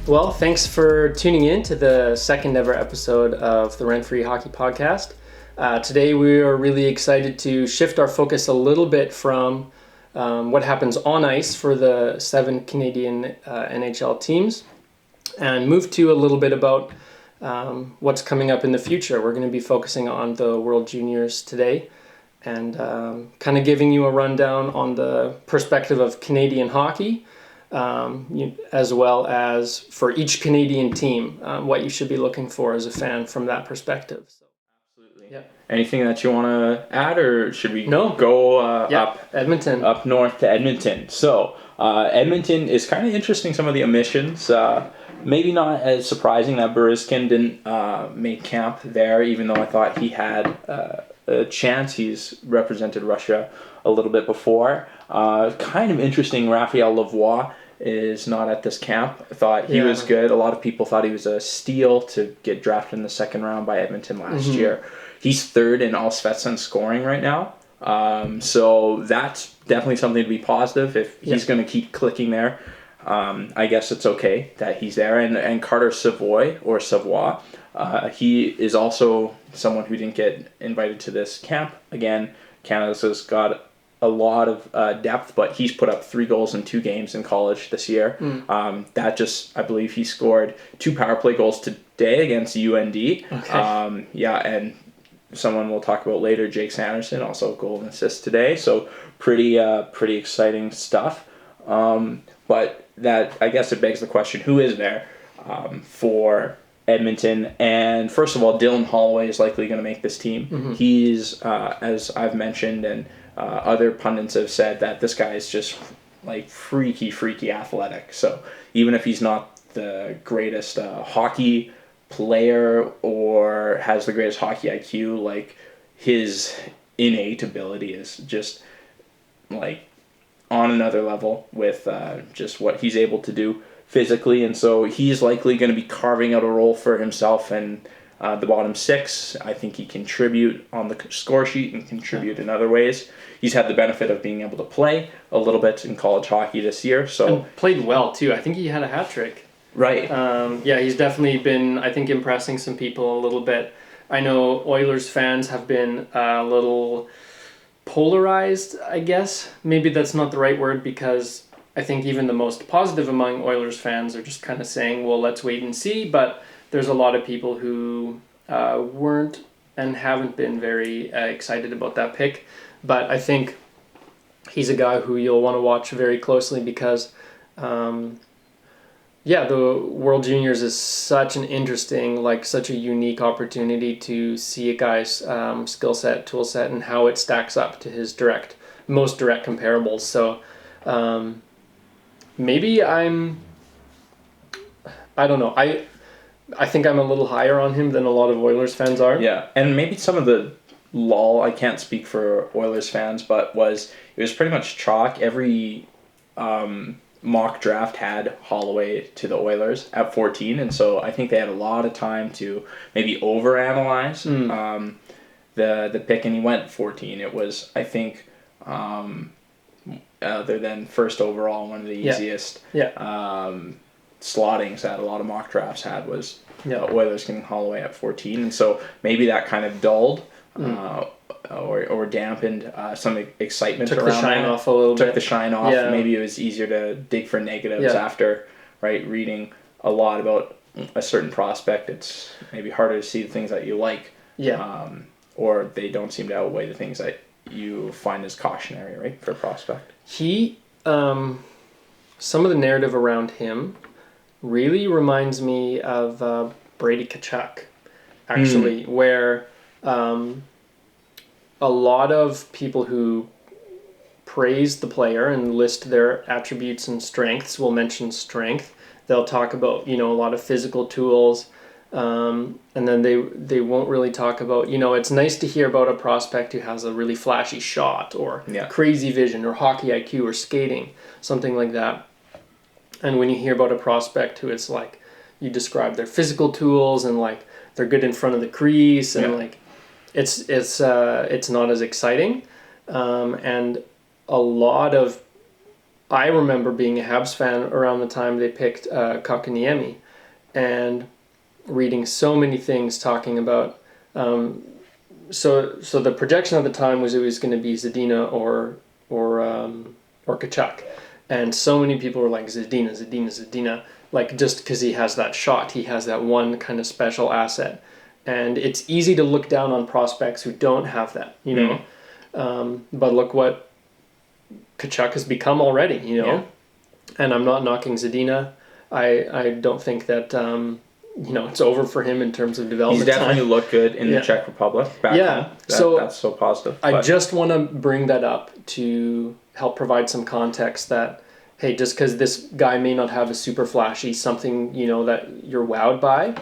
Well, thanks for tuning in to the second ever episode of the Rent-Free Hockey Podcast. Today we are really excited to shift our focus a little bit from what happens on ice for the 7 Canadian NHL teams and move to a little bit about what's coming up in the future. We're going to be focusing on the World Juniors today and kind of giving you a rundown on the perspective of Canadian hockey, as well as for each Canadian team, what you should be looking for as a fan from that perspective. So, absolutely. Yeah. Anything that you want to add, or should we go up Edmonton, up north to Edmonton? So Edmonton is kind of interesting. Some of the omissions, maybe not as surprising that Beriskin didn't make camp there, even though I thought he had a chance. He's represented Russia a little bit before. Kind of interesting, Raphael Lavoie is not at this camp. I thought he was good. A lot of people thought he was a steal to get drafted in the second round by Edmonton last year. He's third in Allsvenskan scoring right now. So that's definitely something to be positive. If he's going to keep clicking there, I guess it's okay that he's there. And Carter Savoie, he is also someone who didn't get invited to this camp. Again, Canada's got a lot of depth, but he's put up 3 goals in 2 games in college this year. I believe he scored 2 power play goals today against UND. Okay. And someone we'll talk about later, Jake Sanderson, also goal and assist today. So pretty exciting stuff. But that, I guess it begs the question, who is there for Edmonton? And first of all, Dylan Holloway is likely going to make this team. He's, as I've mentioned, and other pundits have said, that this guy is just like freaky athletic. So even if he's not the greatest hockey player or has the greatest hockey IQ, like his innate ability is just like on another level with just what he's able to do physically. And so he's likely going to be carving out a role for himself and the bottom 6. I think he contribute on the score sheet and contribute in other ways. He's had the benefit of being able to play a little bit in college hockey this year. And played well too. I think he had a hat trick. Right. He's definitely been, I think, impressing some people a little bit. I know Oilers fans have been a little polarized, I guess. Maybe that's not the right word, because I think even the most positive among Oilers fans are just kind of saying, well, let's wait and see. But there's a lot of people who weren't and haven't been very excited about that pick. But I think he's a guy who you'll want to watch very closely because, the World Juniors is such an interesting, such a unique opportunity to see a guy's skill set, tool set, and how it stacks up to his most direct comparables. So maybe I don't know. I think I'm a little higher on him than a lot of Oilers fans are. Yeah, and maybe some of the lull, I can't speak for Oilers fans, but it was pretty much chalk. Every mock draft had Holloway to the Oilers at 14, and so I think they had a lot of time to maybe overanalyze the pick, and he went 14. It was, I think, other than first overall, one of the easiest slottings that a lot of mock drafts had was Oilers getting Holloway at 14, and so maybe that kind of dulled or dampened some excitement around that. Took the shine off a little bit. Took the shine off. Yeah. Maybe it was easier to dig for negatives after, reading a lot about a certain prospect. It's maybe harder to see the things that you like. Yeah. Or they don't seem to outweigh the things that you find as cautionary, for a prospect. He, some of the narrative around him really reminds me of Brady Tkachuk, actually, where a lot of people who praise the player and list their attributes and strengths will mention strength. They'll talk about, a lot of physical tools, and then they won't really talk about, it's nice to hear about a prospect who has a really flashy shot or crazy vision or hockey IQ or skating, something like that. And when you hear about a prospect who it's like, you describe their physical tools and they're good in front of the crease and it's not as exciting. And a lot of I remember being a Habs fan around the time they picked Kotkaniemi, and reading so many things talking about. So the projection at the time was it was going to be Zadina or Tkachuk, and so many people were like Zadina, like just because he has that shot, he has that one kind of special asset, and it's easy to look down on prospects who don't have that, you know. But look what Tkachuk has become already, you know. And I'm not knocking Zadina. I don't think that it's over for him in terms of development. He's definitely looked good in the Czech Republic back home. That's so positive. I just want to bring that up to help provide some context that, hey, just because this guy may not have a super flashy something, that you're wowed by,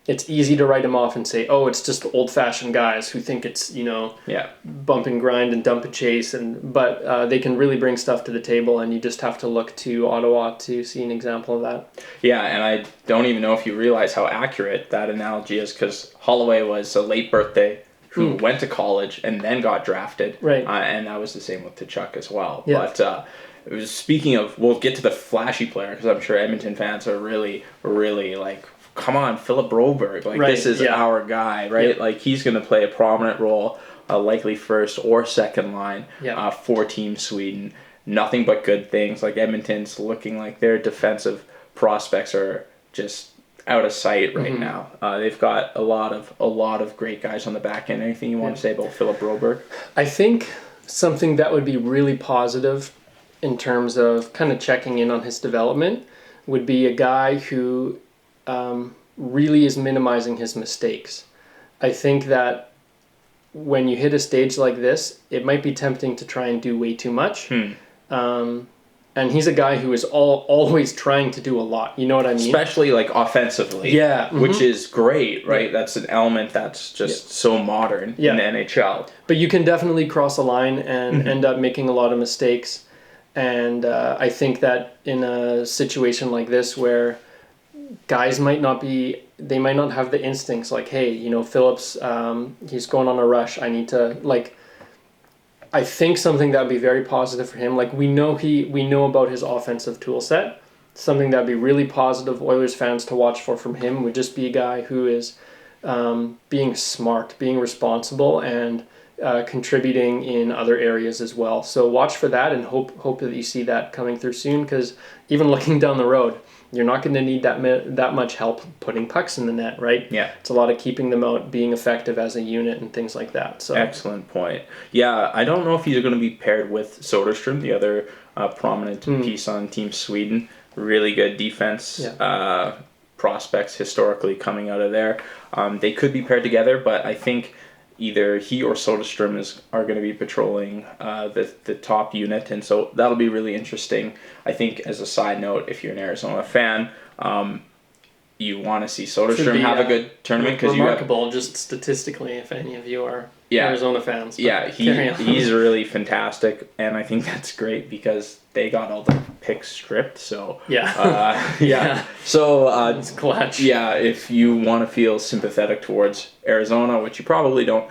it's easy to write him off and say, oh, it's just old-fashioned guys who think it's, bump and grind and dump and chase, but they can really bring stuff to the table, and you just have to look to Ottawa to see an example of that. Yeah, and I don't even know if you realize how accurate that analogy is, because Holloway was a late birthday who went to college and then got drafted, right? And that was the same with Tkachuk as well. Yeah. But it was, speaking of, we'll get to the flashy player, because I'm sure Edmonton fans are really, really like, come on, Philip Broberg. Like, this is our guy, right? Yep. Like, he's going to play a prominent role, likely first or second line for Team Sweden. Nothing but good things. Like, Edmonton's looking like their defensive prospects are just out of sight right now. They've got a lot of great guys on the back end. Anything you want to say about Philip Broberg? I think something that would be really positive in terms of kind of checking in on his development would be a guy who really is minimizing his mistakes. I think that when you hit a stage like this, it might be tempting to try and do way too much. And he's a guy who is always trying to do a lot. You know what I mean? Especially like offensively. Yeah. Which is great, right? That's an element that's just so modern in the NHL. But you can definitely cross a line and end up making a lot of mistakes. And I think that in a situation like this where guys might not have the instincts like, hey, Phillips, he's going on a rush. I need to, like, I think something that would be very positive for him. Like, we know about his offensive tool set. Something that would be really positive Oilers fans to watch from him would just be a guy who is being smart, being responsible, and contributing in other areas as well. So watch for that and hope that you see that coming through soon, because even looking down the road, you're not going to need that much help putting pucks in the net, right? Yeah. It's a lot of keeping them out, being effective as a unit, and things like that. So excellent point. Yeah, I don't know if he's going to be paired with Soderstrom, the other prominent piece on Team Sweden. Really good defense prospects historically coming out of there. They could be paired together, but I think either he or Soderstrom are going to be patrolling the top unit, and so that'll be really interesting. I think, as a side note, if you're an Arizona fan, you want to see Soderstrom have a good tournament, because remarkable, just statistically, if any of you are Arizona fans. Yeah, he's really fantastic, and I think that's great because they got all the picks stripped. So So it's clutch. Yeah, if you want to feel sympathetic towards Arizona, which you probably don't,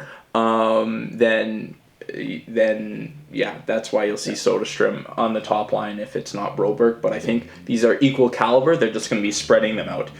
then that's why you'll see Soderstrom on the top line if it's not Broberg. But I think these are equal caliber. They're just going to be spreading them out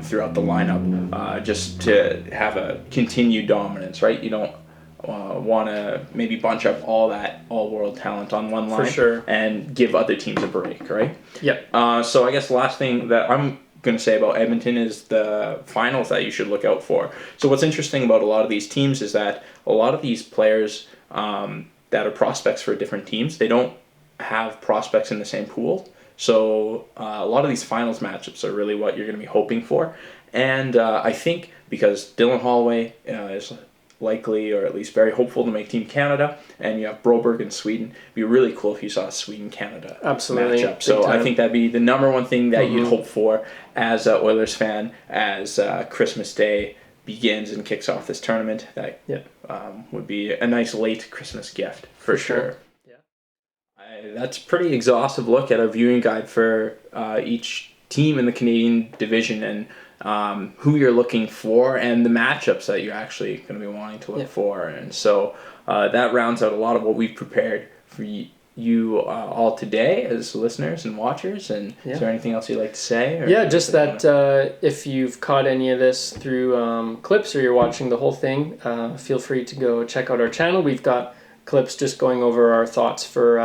throughout the lineup, just to have a continued dominance, right? You don't want to maybe bunch up all that all-world talent on one line, for sure, and give other teams a break, right? Yeah. So I guess the last thing that I'm going to say about Edmonton is the finals that you should look out for. So what's interesting about a lot of these teams is that a lot of these players that are prospects for different teams, they don't have prospects in the same pool. So a lot of these finals matchups are really what you're going to be hoping for. And I think because Dylan Holloway is likely, or at least very hopeful, to make Team Canada, and you have Broberg in Sweden, it'd be really cool if you saw a Sweden-Canada matchup. So I think that'd be the number one thing that you'd hope for as an Oilers fan as Christmas Day begins and kicks off this tournament. That would be a nice late Christmas gift for sure. That's a pretty exhaustive look at our viewing guide for each team in the Canadian division, and who you're looking for, and the matchups that you're actually going to be wanting to look for. And so that rounds out a lot of what we've prepared for you all today as listeners and watchers, and is there anything else you'd like to say? Yeah, just that if you've caught any of this through clips or you're watching the whole thing, feel free to go check out our channel. We've got clips just going over our thoughts for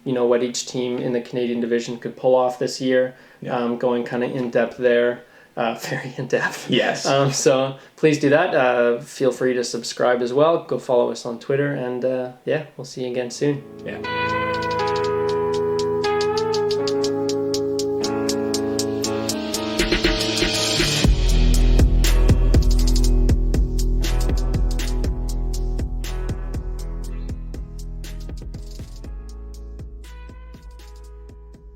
what each team in the Canadian division could pull off this year, going kind of in depth there. Very in depth. Yes. So please do that. Feel free to subscribe as well. Go follow us on Twitter, and we'll see you again soon. Yeah.